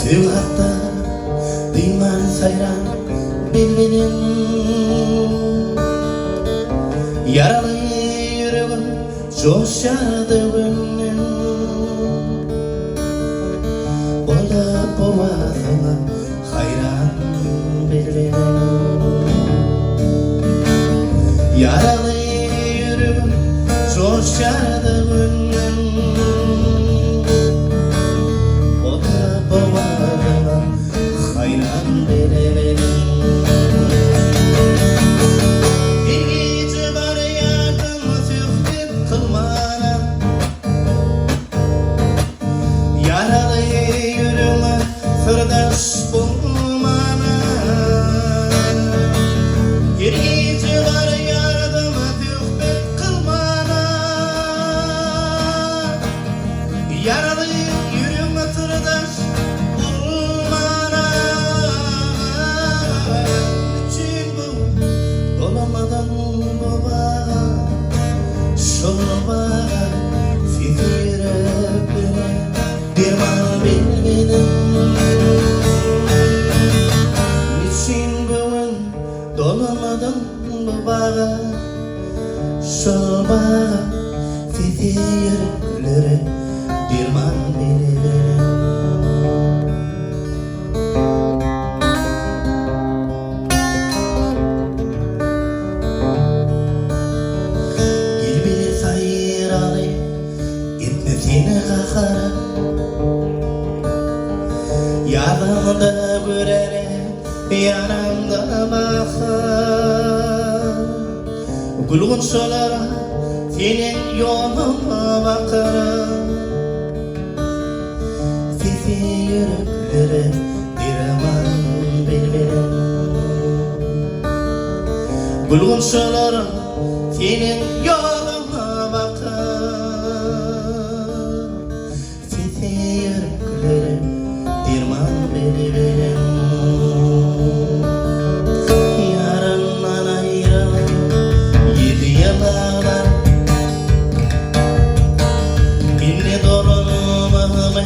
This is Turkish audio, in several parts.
Süvaqta duyman sayran bilmedim. Yaralı yüreğim coşardı gönlüm. Ola boğazına hayran bilmedim. Yaralı yüreğim coşardı gönlüm. Ola boğazına hayran bilmedim. Yaralı yüreğime sırdaş bulmana. Bir gece var yardıma tühbet kılmana. Yaralı yüreğime sırdaş bulmana. Için bu dolamadan baba şolba fitire beni dirman bilmedim. Niçin bugün dolamadan baba şolba fitire dirman bilmedim. Seni kakara yanımda görerek yanımda bakar. Gülgün solara senin yoluna bakar. Sizi yüreklere dirman bilmedim. Gülgün solara senin yoluna bakar. Dirman bilmedim. Yarından ayrılıp 7 yıllar dinle dolunmamı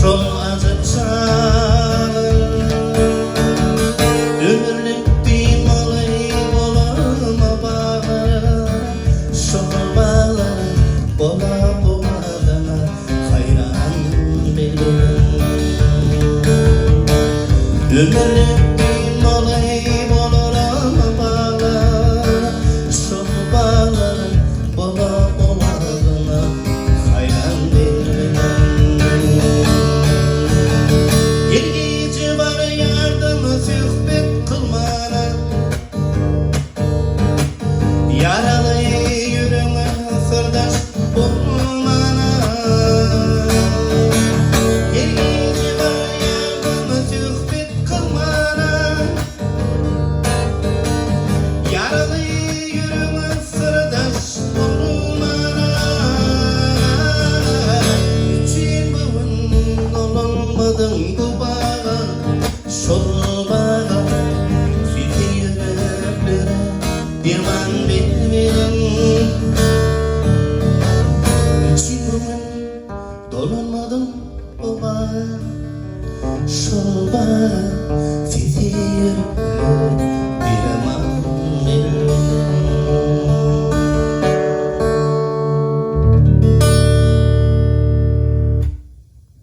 şol azıpsa. Ömürlük bir malı bulama bağır. Şol bağlar bola boğazına hayran bilmedim. Ömürlük bir malı bulama bağlar. Şol bağlar bola boğazına hayran bilmedim. Bir gece var yardıma sohbet kılmana. Yaralı yüreğime sırdaş bulmana. Bir gece var yardıma sohbet kılmana. Yaralı yüreğime sırdaş bulmana. Için bugün olamadım bu bağa şol bağa sizi yüreklere dirman bilmedim. Için bugün dolamadım bu bağa şol bağa sizi yüreklere